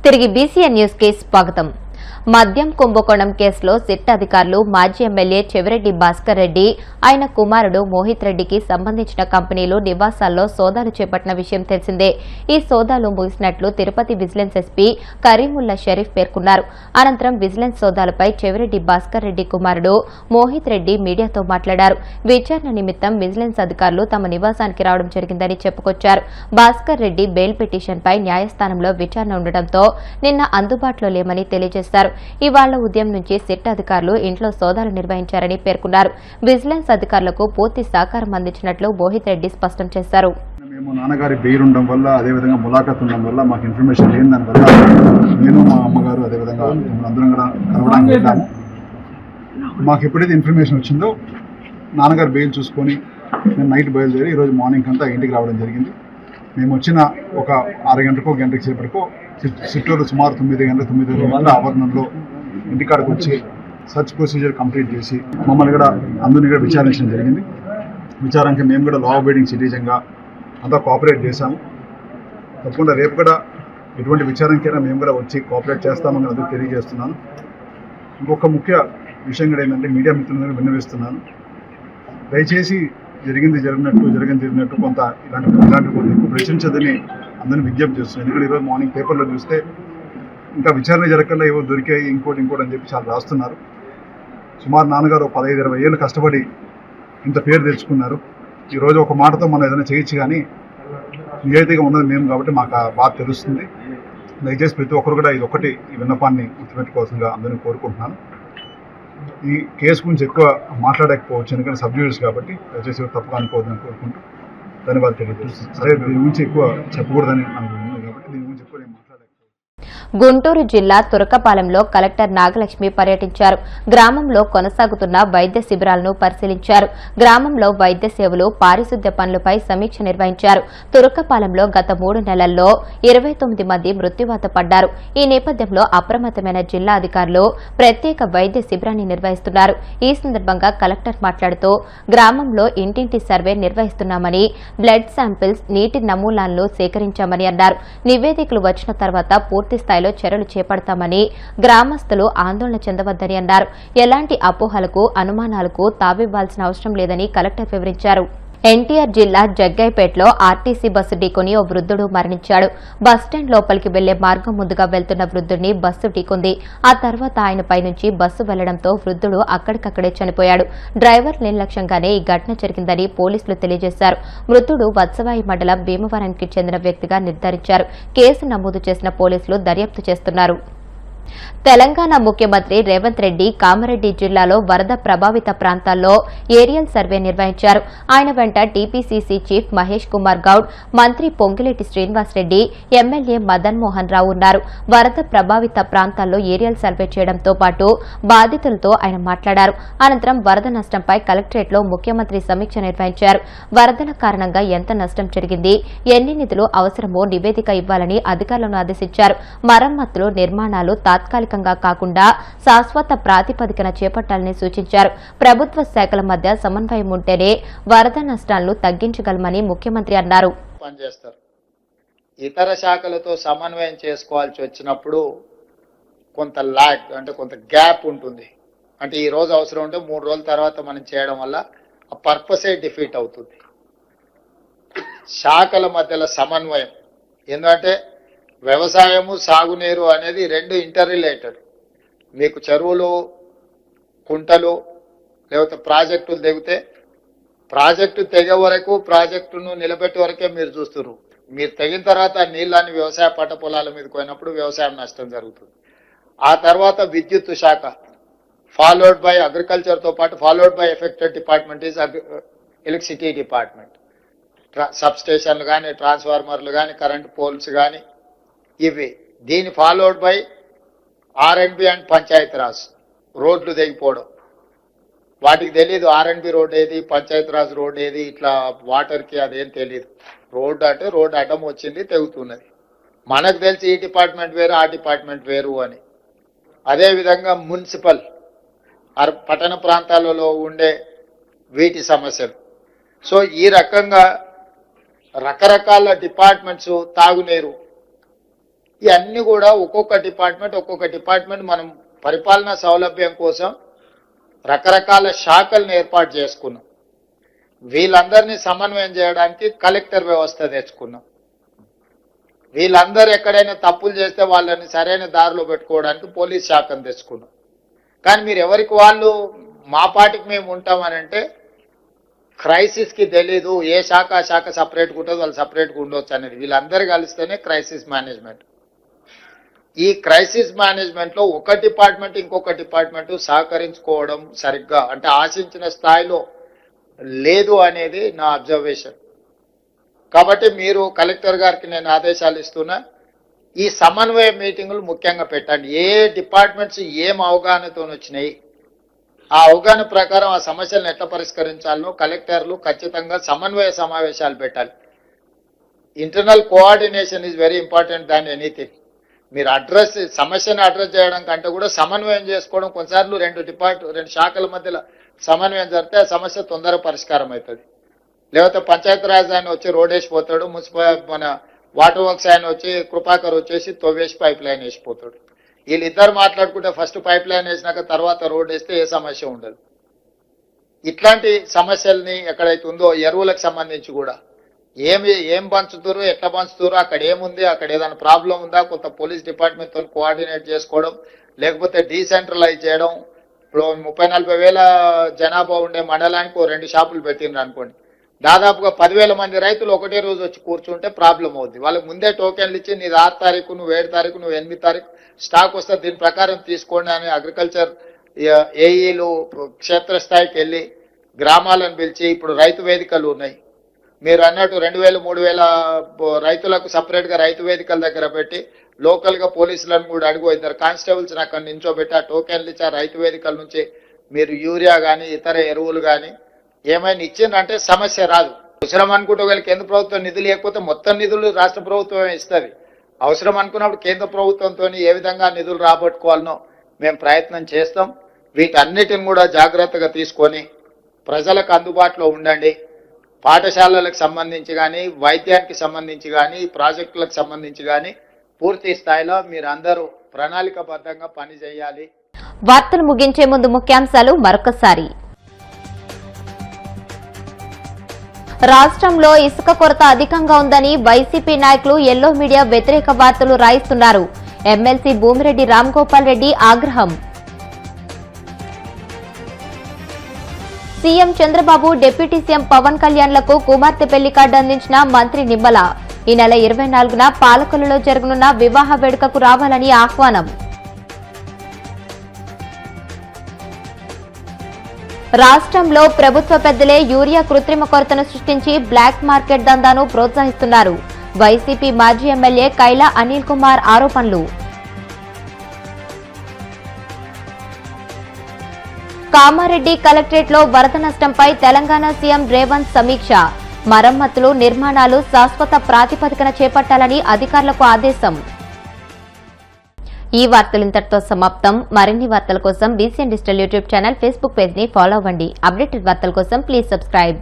తిరిగి BCN news కి స్వాగతం. మద్యం కుంభకోణం కేసులో సిట్ అధికారులు మాజీ ఎమ్మెల్యే చెవిరెడ్డి భాస్కర్ రెడ్డి, ఆయన కుమారుడు మోహిత్ రెడ్డికి సంబంధించిన కంపెనీలు నివాసాల్లో సోదాలు చేపట్టిన విషయం తెలిసిందే. ఈ సోదాలు ముగిసినట్లు తిరుపతి విజిలెన్స్ ఎస్పీ కరీముల్లా షరీఫ్ పేర్కొన్నారు. అనంతరం విజిలెన్స్ సోదాలపై చెవిరెడ్డి భాస్కర్ రెడ్డి కుమారుడు మోహిత్ రెడ్డి మీడియాతో మాట్లాడారు. విచారణ నిమిత్తం విజిలెన్స్ అధికారులు తమ నివాసానికి రావడం జరిగిందని చెప్పుకొచ్చారు. భాస్కర్ రెడ్డి బెయిల్ పిటిషన్పై న్యాయస్థానంలో విచారణ ఉండడంతో నిన్న అందుబాటులో లేమని తెలియజేశారు. ఇవాళ ఉదయం నుంచి సిట్ అధికారులు ఇంట్లో సోదాలు నిర్వహించారని పేర్కొన్నారు. విజిలెన్స్ అధికారులకు పూర్తి సహకారం అందించినట్లు మోహిత్ రెడ్డి స్పష్టం చేశారు. మేము నాన్నగారి బెయిల్ ఉండడం వల్ల, అదేవిధంగా ములాఖత్ ఉండడం వల్ల మాకు ఇన్ఫర్మేషన్ లేని దానివల్ల నేను మా అమ్మగారు అదేవిధంగా అందరం కూడా కలవడానికి వెళ్ళాము. మాకు ఎప్పుడైతే ఇన్ఫర్మేషన్ వచ్చిందో నాన్నగారు బెయిల్ చూసుకొని మేము నైట్ బయలుదేరి ఈరోజు మార్నింగ్ అంతా ఇంటికి రావడం జరిగింది. మేము వచ్చిన ఒక 6 గంటకో గంటకి సేపటికో చిత్తూరు సుమారు 9 గంటల ఆవరణంలో ఇంటికాడకు వచ్చి సర్చ్ ప్రొసీజర్ కంప్లీట్ చేసి మమ్మల్ని కూడా అందరినీ కూడా విచారించడం జరిగింది. విచారానికి మేము కూడా లా అబైడింగ్ సిటిజన్గా అంతా కోఆపరేట్ చేశాము. తప్పకుండా రేపు కూడా ఎటువంటి విచారణకైనా మేము కూడా వచ్చి కోఆపరేట్ చేస్తామని అందుకు తెలియజేస్తున్నాను. ఇంకొక ముఖ్య విషయం కూడా ఏంటంటే మీడియా మిత్రులను విన్నవిస్తున్నాను, దయచేసి జరిగినట్టు కొంత ఇలాంటి కొంత ఎక్కువ ప్రశ్నించదని అందరినీ విజ్ఞప్తి చేస్తున్నాను. ఎందుకంటే ఈరోజు మార్నింగ్ పేపర్లో చూస్తే ఇంకా విచారణ జరగకుండా ఏవో దొరికాయి ఇంకోటి అని చెప్పి చాలా రాస్తున్నారు. సుమారు నాన్నగారు 15-20 ఏళ్ళు కష్టపడి ఇంత పేరు తెచ్చుకున్నారు. ఈరోజు ఒక మాటతో మనం ఏదైనా చేయొచ్చు, కానీ నిజాయితీగా ఉన్నది మేము కాబట్టి మాకు ఆ బాధ తెలుస్తుంది. దయచేసి ప్రతి ఒక్కరు కూడా ఈ విన్నపాన్ని గుర్తుపెట్టుకోవాల్సిందిగా అందరినీ కోరుకుంటున్నాను. ఈ కేసు గురించి ఎక్కువ మాట్లాడకపోవచ్చు, ఎందుకంటే సబ్జెక్ట్స్ కాబట్టి దయచేసి తప్పుగా అనుకోవద్దని కోరుకుంటూ ధన్యవాదాలు తెలియజేస్తున్నాను. సరే, దీని గురించి ఎక్కువ చెప్పకూడదని నాకు ఉంది కాబట్టి దీని గురించి ఎక్కువ నేను మాట్లాడకపోవచ్చు. గుంటూరు జిల్లా తురకపాలెంలో కలెక్టర్ నాగలక్ష్మి పర్యటించారు. గ్రామంలో కొనసాగుతున్న వైద్య శిబిరాలను పరిశీలించారు. గ్రామంలో వైద్య సేవలు, పారిశుద్ధ్య పనులపై సమీక్ష నిర్వహించారు. తురకపాలెంలో గత 3 నెలల్లో 29 మంది మృత్యువాత పడ్డారు. ఈ నేపథ్యంలో అప్రమత్తమైన జిల్లా అధికారులు ప్రత్యేక వైద్య శిబిరాన్ని నిర్వహిస్తున్నారు. ఈ సందర్భంగా కలెక్టర్ మాట్లాడుతూ గ్రామంలో ఇంటింటి సర్వే నిర్వహిస్తున్నామని, బ్లడ్ శాంపిల్స్, నీటి నమూనాలను సేకరించామని అన్నారు. నివేదికలు వచ్చిన తర్వాత పూర్తి స్థాయిలో చర్యలు చేపడతామని, గ్రామస్తులు ఆందోళన చెందవద్దని అన్నారు. ఎలాంటి అపోహలకు, అనుమానాలకు తావివ్వాల్సిన అవసరం లేదని కలెక్టర్ వివరించారు. ఎన్టీఆర్ జిల్లా జగ్గైపేటలో ఆర్టీసీ బస్సు ఢీకొని ఓ వృద్ధుడు మరణించాడు. బస్టాండ్ లోపలికి వెళ్లే మార్గం ముందుగా వెళ్తున్న వృద్ధుడిని బస్సు ఢీకొంది. ఆ తర్వాత ఆయనపై నుంచి బస్సు వెళ్లడంతో వృద్ధుడు అక్కడికక్కడే చనిపోయాడు. డ్రైవర్ నిర్లక్ష్యంగానే ఈ ఘటన జరిగిందని పోలీసులు తెలియజేశారు. మృతుడు వత్సవాయి మండలం భీమవరానికి చెందిన వ్యక్తిగా నిర్ధారించారు. కేసు నమోదు చేసిన పోలీసులు దర్యాప్తు చేస్తున్నారు. తెలంగాణ ముఖ్యమంత్రి రేవంత్ రెడ్డి కామారెడ్డి జిల్లాలో వరద ప్రభావిత ప్రాంతాల్లో ఏరియల్ సర్వే నిర్వహించారు. ఆయన వెంట టీపీసీసీ చీఫ్ మహేష్ కుమార్ గౌడ్, మంత్రి పొంగిలేటి శ్రీనివాసరెడ్డి, ఎమ్మెల్యే మదన్ మోహన్ రావు ఉన్నారు. వరద ప్రభావిత ప్రాంతాల్లో ఏరియల్ సర్వే చేయడంతో పాటు బాధితులతో ఆయన మాట్లాడారు. అనంతరం వరద నష్టంపై కలెక్టరేట్లో ముఖ్యమంత్రి సమీక్ష నిర్వహించారు. వరదల కారణంగా ఎంత నష్టం జరిగింది, ఎన్ని నిధులు అవసరమో నివేదిక ఇవ్వాలని అధికారులను ఆదేశించారు. మరమ్మతులు, నిర్మాణాలు తాత్కాలికంగా కాకుండా శాశ్వత ప్రాతిపదికన చేపట్టాలని సూచించారు. ప్రభుత్వ శాఖల మధ్య సమన్వయం ఉంటేనే వరద నష్టాలను తగ్గించగలమని ముఖ్యమంత్రి అన్నారు. ఇతర శాఖలతో సమన్వయం చేసుకోవాల్సి వచ్చినప్పుడు కొంత లాగ్, అంటే కొంత గ్యాప్ ఉంటుంది. అంటే ఈ రోజు అవసరం ఉంటే 3 రోజుల తర్వాత మనం చేయడం వల్ల ఆ పర్పసే డిఫీట్ అవుతుంది. శాఖల మధ్యలో సమన్వయం, ఎందుకంటే వ్యవసాయము, సాగునీరు అనేది 2 ఇంటర్ రిలేటెడ్. మీకు చెరువులు, కుంటలు, లేకపోతే ప్రాజెక్టులు తెగితే ప్రాజెక్టు తెగే వరకు, ప్రాజెక్టును నిలబెట్టే వరకే మీరు చూస్తున్నారు. మీరు తెగిన తర్వాత నీళ్ళని వ్యవసాయ పంట పొలాల మీద పోయినప్పుడు వ్యవసాయం నష్టం జరుగుతుంది. ఆ తర్వాత విద్యుత్ శాఖ, ఫాలోడ్ బై అగ్రికల్చర్తో పాటు followed by affected department is electricity department. Sub స్టేషన్లు కానీ, ట్రాన్స్ఫార్మర్లు కానీ, కరెంట్ పోల్స్ కానీ, ఇవి. దీని ఫాలోడ్ బై ఆర్ఎండ్బి అండ్ పంచాయతీరాజ్, రోడ్లు తెగిపోవడం. వాటికి తెలియదు ఆర్ఎండ్బి రోడ్ ఏది, పంచాయతీరాజ్ రోడ్ ఏది, ఇట్లా వాటర్కి అదేం తెలియదు. రోడ్డు అంటే రోడ్డు అడ్డం వచ్చింది, తెగుతున్నది. మనకు తెలిసి ఈ డిపార్ట్మెంట్ వేరు, ఆ డిపార్ట్మెంట్ వేరు అని. అదేవిధంగా మున్సిపల్, పట్టణ ప్రాంతాలలో ఉండే వీటి సమస్యలు. సో ఈ రకంగా రకరకాల డిపార్ట్మెంట్స్, తాగునీరు, ఇవన్నీ కూడా ఒక్కొక్క డిపార్ట్మెంట్ మనం పరిపాలనా సౌలభ్యం కోసం రకరకాల శాఖలను ఏర్పాటు చేసుకున్నాం. వీళ్ళందరినీ సమన్వయం చేయడానికి కలెక్టర్ వ్యవస్థ తెచ్చుకున్నాం. వీళ్ళందరూ ఎక్కడైనా తప్పులు చేస్తే వాళ్ళని సరైన దారిలో పెట్టుకోవడానికి పోలీస్ శాఖను తెచ్చుకున్నాం. కానీ మీరు ఎవరికి వాళ్ళు మా పాటికి మేము ఉంటామనంటే క్రైసిస్కి తెలీదు ఏ శాఖ ఆ శాఖ సపరేట్గా ఉంటుందో వాళ్ళు సపరేట్గా ఉండొచ్చు అనేది. వీళ్ళందరూ కలిస్తేనే క్రైసిస్ మేనేజ్మెంట్. ఈ క్రైసిస్ మేనేజ్మెంట్లో ఒక డిపార్ట్మెంట్ ఇంకొక డిపార్ట్మెంట్ సహకరించుకోవడం సరిగ్గా అంటే ఆశించిన స్థాయిలో లేదు అనేది నా అబ్జర్వేషన్. కాబట్టి మీరు కలెక్టర్ గారికి నేను ఆదేశాలు ఇస్తున్నా, ఈ సమన్వయ మీటింగులు ముఖ్యంగా పెట్టండి. ఏ డిపార్ట్మెంట్స్ ఏం అవగాహనతో వచ్చినాయి, ఆ అవగాహన ప్రకారం ఆ సమస్యలను ఎట్లా పరిష్కరించాలనో కలెక్టర్లు ఖచ్చితంగా సమన్వయ సమావేశాలు పెట్టాలి. Internal coordination is very important than anything. మీరు సమస్యను అడ్రస్ చేయడం కంటే కూడా సమన్వయం చేసుకోవడం. కొన్నిసార్లు రెండు శాఖల మధ్యలో సమన్వయం జరిగితే ఆ సమస్య తొందరగా పరిష్కారం అవుతుంది. లేకపోతే పంచాయతీరాజ్ ఆయన వచ్చి రోడ్ వేసిపోతాడు, మన వాటర్ వర్క్స్ ఆయన వచ్చి కృపాకర్ వచ్చేసి తవ్వేసి పైప్ లైన్ వేసిపోతాడు. వీళ్ళిద్దరు మాట్లాడుకుంటే ఫస్ట్ పైప్ లైన్ వేసినాక తర్వాత రోడ్ వేస్తే ఏ సమస్య ఉండదు. ఇట్లాంటి సమస్యల్ని ఎక్కడైతే ఉందో ఎరువులకు సంబంధించి కూడా ఏం పంచుతారు, ఎట్లా పంచుతారు, అక్కడ ఏముంది, అక్కడ ఏదైనా ప్రాబ్లం ఉందా, కొంత పోలీస్ డిపార్ట్మెంట్తో కోఆర్డినేట్ చేసుకోవడం, లేకపోతే డీసెంట్రలైజ్ చేయడం. ఇప్పుడు 30-40 వేల జనాభా ఉండే మండలానికి 2 షాపులు పెట్టిండ్రు అనుకోండి, దాదాపుగా 10,000 మంది రైతులు ఒకటే రోజు వచ్చి కూర్చుంటే ప్రాబ్లం అవుద్ది. వాళ్ళకి ముందే టోకెన్లు ఇచ్చి నీది 6 తారీఖు, నువ్వు 7 తారీఖు, నువ్వు 8 తారీఖు స్టాక్ వస్తే దీని ప్రకారం తీసుకోండి అని అగ్రికల్చర్ ఏఈలు క్షేత్రస్థాయికి వెళ్ళి గ్రామాలను పిలిచి, ఇప్పుడు రైతు వేదికలు ఉన్నాయి. మీరు అన్నట్టు 2,000-3,000 రైతులకు సపరేట్గా రైతు వేదికల దగ్గర పెట్టి లోకల్గా పోలీసులను కూడా అడుగు, 2 కానిస్టేబుల్స్ని అక్కడ నించోబెట్టి ఆ టోకెన్లు ఇచ్చి ఆ రైతు వేదికల నుంచి మీరు యూరియా కానీ ఇతర ఎరువులు కానీ ఏమైనా ఇచ్చిందంటే సమస్య రాదు. అవసరం అనుకుంటే వీళ్ళు కేంద్ర ప్రభుత్వం నిధులు లేకపోతే మొత్తం నిధులు రాష్ట్ర ప్రభుత్వమే ఇస్తుంది. అవసరం అనుకున్నప్పుడు కేంద్ర ప్రభుత్వంతో ఏ విధంగా నిధులు రాబట్టుకోవాలనో మేము ప్రయత్నం చేస్తాం. వీటన్నిటిని కూడా జాగ్రత్తగా తీసుకొని ప్రజలకు అందుబాటులో ఉండండి. పాఠశాలలకు సంబంధించి కానీ, వైద్యానికి సంబంధించి కానీ, ప్రాజెక్టులకు సంబంధించి కానీ పూర్తి స్థాయిలో మీరు అందరూ ప్రణాళికబద్ధంగా పనిచేయాలి. వార్తలు ముగించే ముందు ముఖ్యాంశాలు మరొకసారి. రాష్ట్రంలో ఇసుక కొరత అధికంగా ఉందని వైసీపీ నాయకులు ఎల్లో మీడియా వ్యతిరేక వార్తలు రాయిస్తున్నారు. ఎమ్మెల్సీ భూమిరెడ్డి రామ్గోపాల్ రెడ్డి ఆగ్రహం. CM Chandrababu, deputy CM Pavan కళ్యాణ్లకు కుమార్తె పెళ్లి కార్డు అందించిన మంత్రి నిమ్మల. ఈ నెల 24న పాలకొల్లులో జరగనున్న వివాహ వేడుకకు రావాలని ఆహ్వానం. రాష్ట్రంలో ప్రభుత్వ పెద్దలే యూరియా కృత్రిమ కొరతను సృష్టించి బ్లాక్ మార్కెట్ దందాను ప్రోత్సహిస్తున్నారు. వైసీపీ మాజీ ఎమ్మెల్యే కైలా అనిల్ కుమార్ ఆరోపణలు. కామారెడ్డి కలెక్టరేట్లో వరద నష్టంపై తెలంగాణ సీఎం రేవంత్ సమీక్ష. మరమ్మతులు, నిర్మాణాలు శాశ్వత ప్రాతిపదికన చేపట్టాలని అధికారులకు ఆదేశం. ఈ వార్తలు ఇంతటితో సమాప్తం. మరిన్ని వార్తల కోసం BCN digital YouTube channel, Facebook page ని ఫాలో అవ్వండి. అప్డేటెడ్ వార్తల కోసం ప్లీజ్ సబ్స్క్రైబ్.